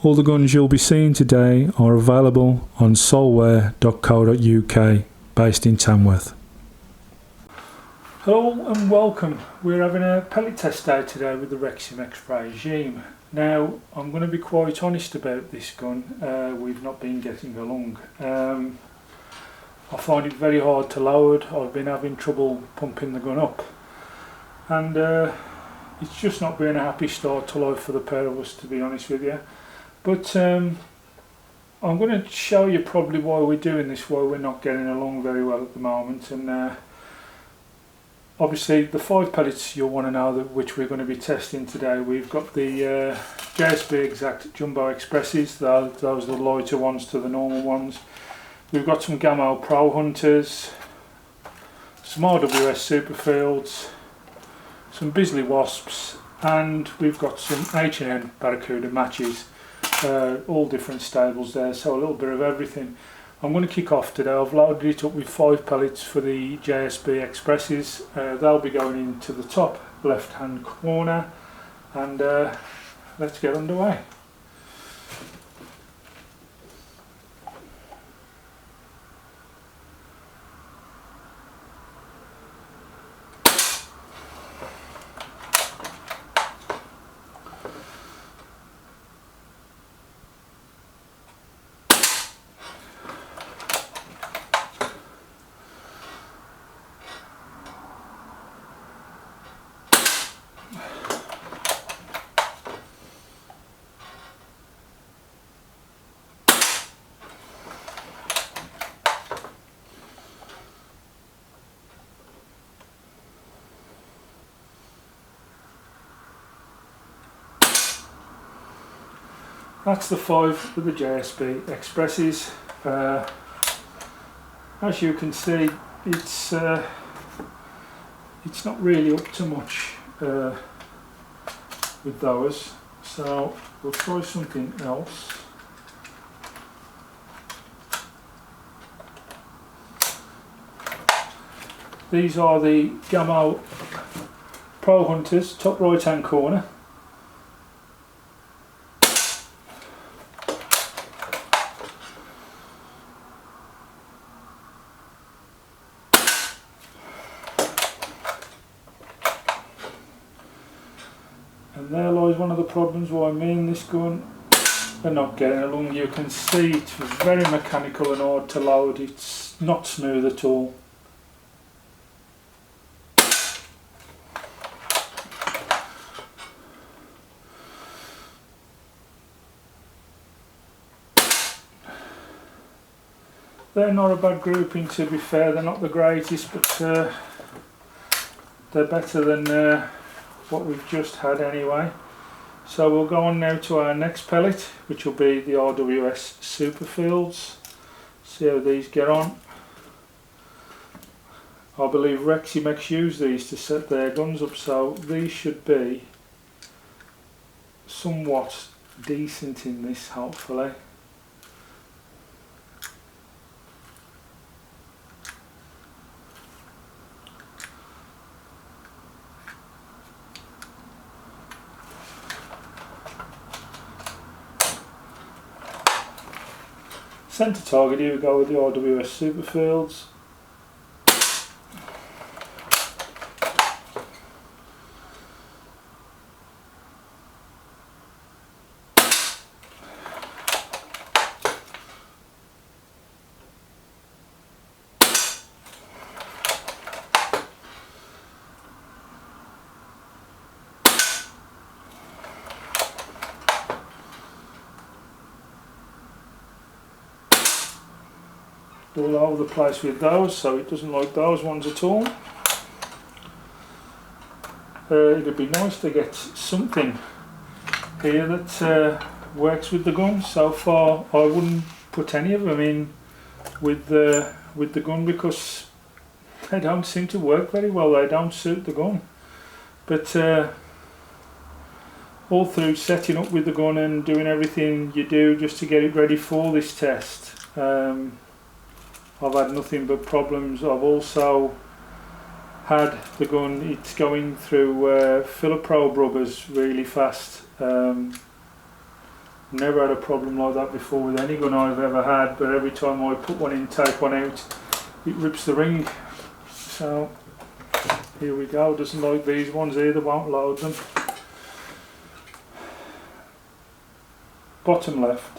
All the guns you'll be seeing today are available on solware.co.uk, based in Tamworth. Hello and welcome. We're having a pellet test day today with the Reximex Regime. Now, I'm going to be quite honest about this gun. We've not been getting along. I find it very hard to load. I've been having trouble pumping the gun up, and it's just not been a happy start to life for the pair of us, to be honest with you. But I'm going to show you probably why we're doing this, why we're not getting along very well at the moment. And obviously the 5 pellets you'll want to know which we're going to be testing today. We've got the JSB Exact Jumbo Expresses. Those are the lighter ones to the normal ones. We've got some Gamma Pro Hunters, some RWS Superfields, some Bisley Wasps, and we've got some H&N Barracuda matches. All different stables there, so a little bit of everything. I'm going to kick off today. I've loaded it up with 5 pellets for the JSB Expresses. They'll be going into the top left hand corner, and let's get underway. That's the 5 with the JSB Expresses. As you can see, it's not really up to much with those, so we'll try something else. These are the Gamma Pro Hunters, top right hand corner. And there lies one of the problems why me and this gun are not getting along. You can see it's very mechanical and hard to load. It's not smooth at all. They're not a bad grouping, to be fair. They're not the greatest, but they're better than what we've just had anyway. So we'll go on now to our next pellet, which will be the RWS Superfields. See how these get on. I believe Reximex use these to set their guns up, so these should be somewhat decent in this, hopefully. Centre target, here we go with the RWS Superfields. All over the place with those, so it doesn't like those ones at all. It'd be nice to get something here that works with the gun. So far I wouldn't put any of them in with the gun because they don't seem to work very well. They don't suit the gun. But all through setting up with the gun and doing everything you do just to get it ready for this test, I've had nothing but problems. I've also had the gun, it's going through filler probe rubbers really fast. Never had a problem like that before with any gun I've ever had, but every time I put one in, take one out, it rips the ring. So here we go. Doesn't like these ones either, won't load them. Bottom left.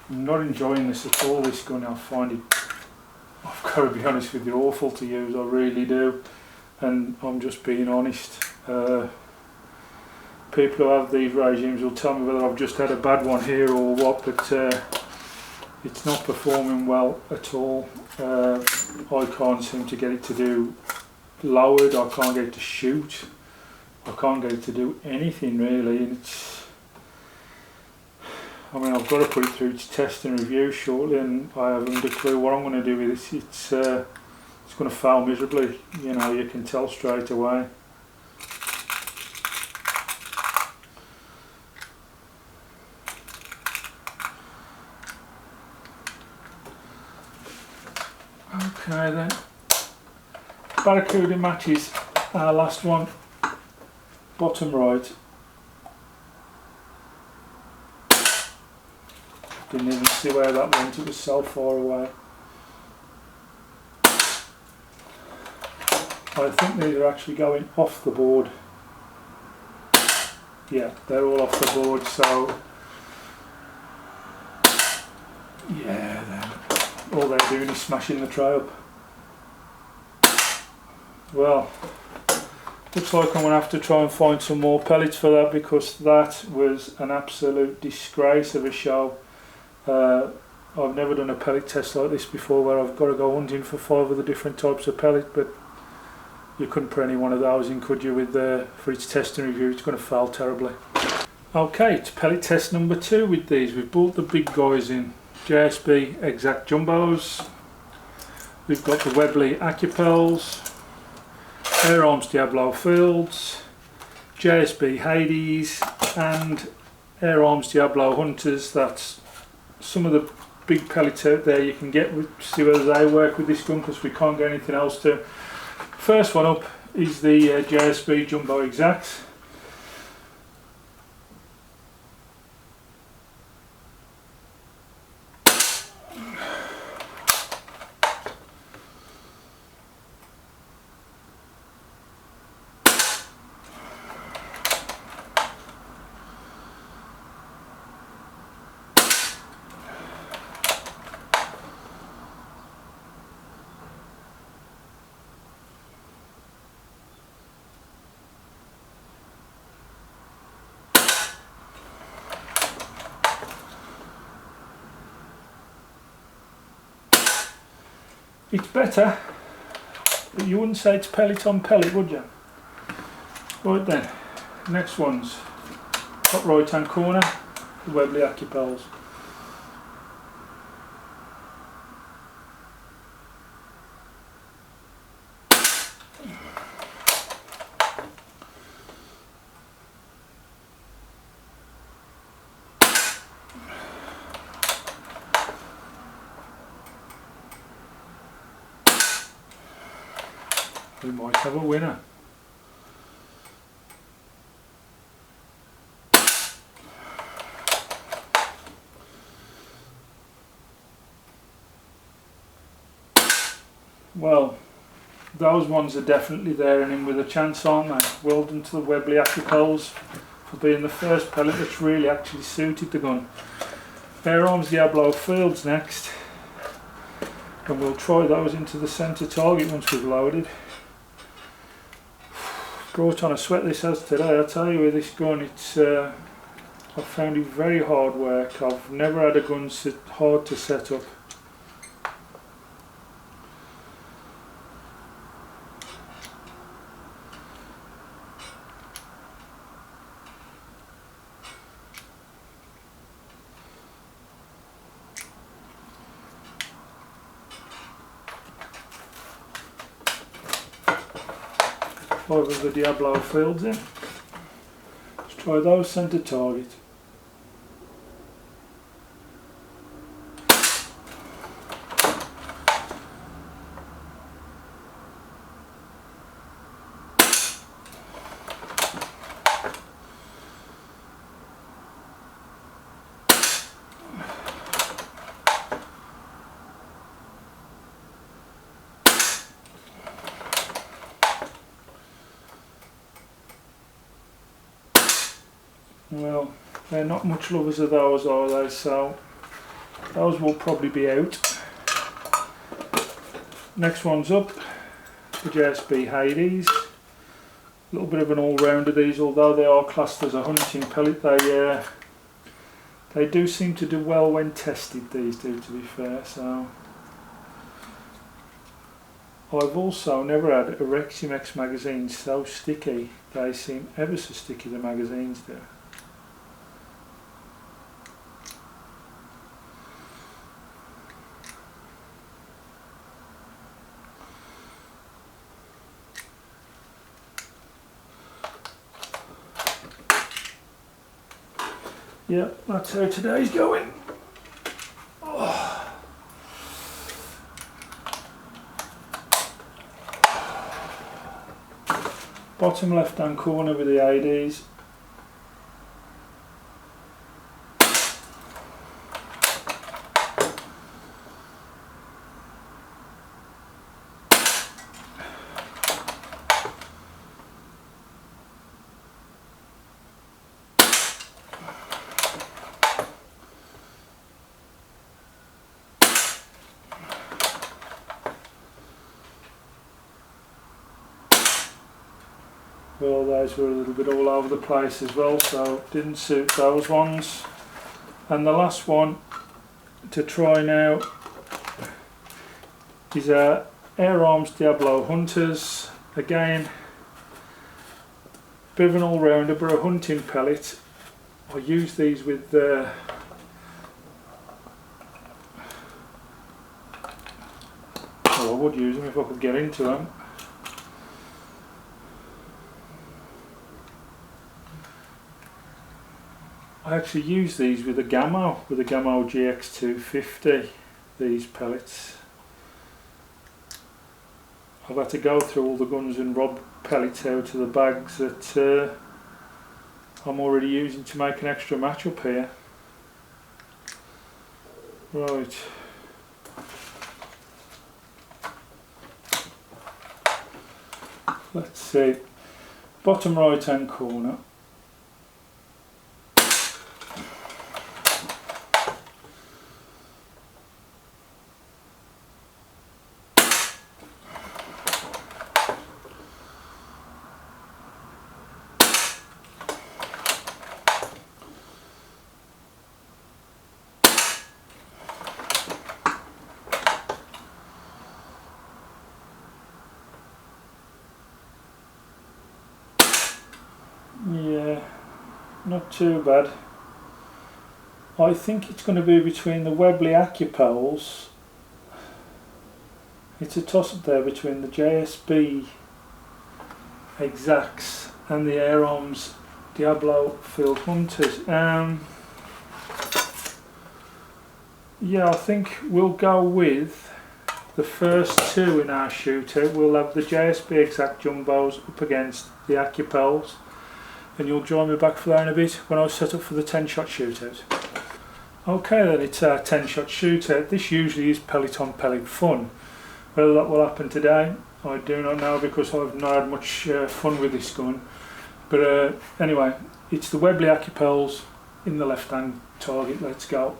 I'm not enjoying this at all, this gun. I find it, I've got to be honest with you, awful to use, I really do, and I'm just being honest. People who have these regimes will tell me whether I've just had a bad one here or what, but it's not performing well at all. I can't seem to get it to do lowered, I can't get it to shoot, I can't get it to do anything really, and I mean, I've got to put it through its test and review shortly, and I haven't a clue what I'm going to do with it. It's going to fail miserably, you know, you can tell straight away. Okay then, Barracuda matches our last one, bottom right. Didn't even see where that went, it was so far away. I think these are actually going off the board. Yeah, they're all off the board, so yeah, then all they're doing is smashing the tray up. Well, looks like I'm going to have to try and find some more pellets for that, because that was an absolute disgrace of a show. I've never done a pellet test like this before, where I've got to go hunting for 5 other different types of pellet, but you couldn't put any one of those in, could you, with for its test and review? It's going to fail terribly. Okay, it's pellet test number 2 with these. We've brought the big guys in, JSB Exact Jumbos, we've got the Webley Acupels, Air Arms Diablo Fields, JSB Hades and Air Arms Diablo Hunters. That's some of the big pellets out there you can get, see whether they work with this gun, because we can't get anything else to. First one up is the JSB Jumbo Exact. It's better, but you wouldn't say it's pellet on pellet, would you? Right then, next one's top right hand corner, the Webley Acupels. We might have a winner. Well, those ones are definitely there and in with a chance, aren't they? Well done to the Webley Acupels for being the first pellet that's really actually suited the gun. Air Arms Diablo Fields next, and we'll try those into the centre target once we've loaded. Brought on a sweat this has today, I tell you, with this gun. It's I've found it very hard work. I've never had a gun so hard to set up. 5 of the Diablo fields in. Let's try those centre target. Well, they're not much lovers of those, are they? So those will probably be out. Next one's up, the JSB Hades. A little bit of an all-rounder these, although they are classed as a hunting pellet. They do seem to do well when tested, these do, to be fair. So I've also never had a Reximex magazine so sticky. They seem ever so sticky, the magazines do. Yeah, that's how today's going. Oh. Bottom left hand corner with the ADs. Well, those were a little bit all over the place as well, so didn't suit those ones. And the last one to try now is Air Arms Diablo Hunters. Again, bit of an all-rounder, but a hunting pellet. I use these with well, I would use them if I could get into them. I actually use these with a Gamo GX250, these pellets. I've had to go through all the guns and rob pellets out of the bags that I'm already using to make an extra match up here. Right. Let's see. Bottom right hand corner. Yeah, not too bad. I think it's going to be between the Webley Acupels. It's a toss-up there between the JSB Exacts and the Air Arms Diablo Field Hunters. Yeah, I think we'll go with the first two in our shootout. We'll have the JSB Exact Jumbos up against the Acupels, and you'll join me back for that in a bit when I set up for the 10-shot shootout. Okay then, it's our 10-shot shootout. This usually is pellet on pellet fun. Whether that will happen today, I do not know, because I've not had much fun with this gun. But anyway, it's the Webley Acupels in the left-hand target. Let's go.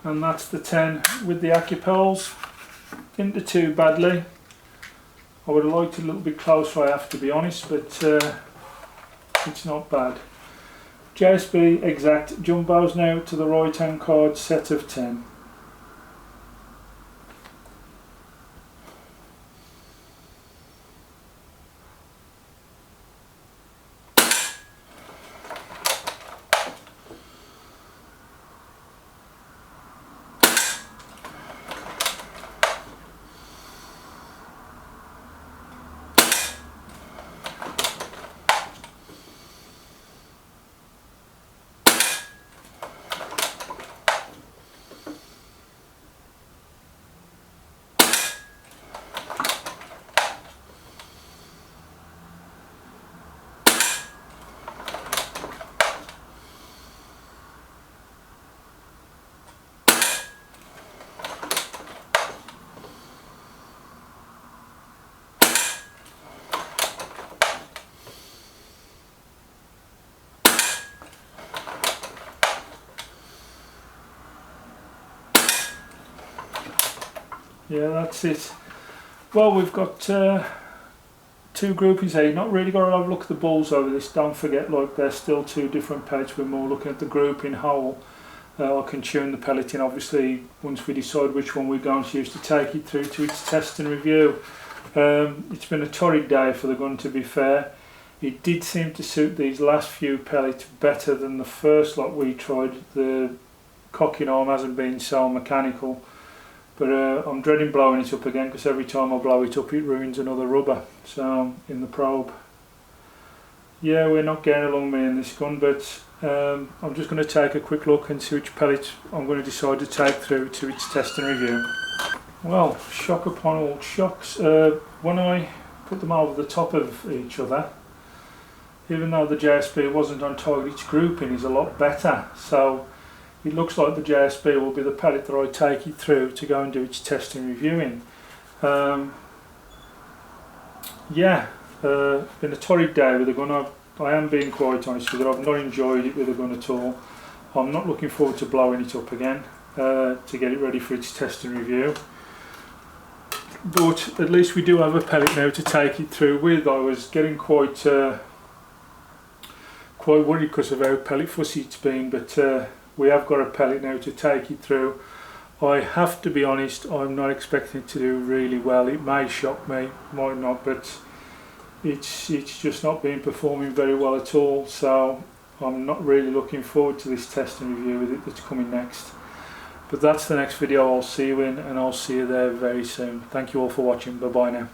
and that's the 10 with the Acupels. Didn't do too badly. I would have liked it a little bit closer, I have to be honest, but it's not bad. JSB Exact Jumbos now to the right hand card, set of 10. Yeah, that's it. Well, we've got two groupings here. You've not really got to have a look at the balls over this. Don't forget, like, they're still two different pellets. We're more looking at the grouping whole. I can tune the pellet in, obviously, once we decide which one we're going to use to take it through to its test and review. It's been a torrid day for the gun, to be fair. It did seem to suit these last few pellets better than the first lot we tried. The cocking arm hasn't been so mechanical. But I'm dreading blowing it up again, because every time I blow it up it ruins another rubber in the probe. Yeah, we're not getting along me in this gun, but I'm just going to take a quick look and see which pellet I'm going to decide to take through to its test and review. Well, shock upon all shocks. When I put them over the top of each other, even though the JSB wasn't on target, its grouping is a lot better. So it looks like the JSB will be the pellet that I take it through to go and do its test and reviewing. Yeah, been a torrid day with the gun. I am being quite honest with you, I've not enjoyed it with the gun at all. I'm not looking forward to blowing it up again to get it ready for its test and review. But at least we do have a pellet now to take it through with. I was getting quite worried because of how pellet fussy it's been, but we have got a pellet now to take it through. I have to be honest, I'm not expecting it to do really well. It may shock me, might not, but it's just not been performing very well at all. So I'm not really looking forward to this test and review with it that's coming next. But that's the next video I'll see you in, and I'll see you there very soon. Thank you all for watching. Bye bye now.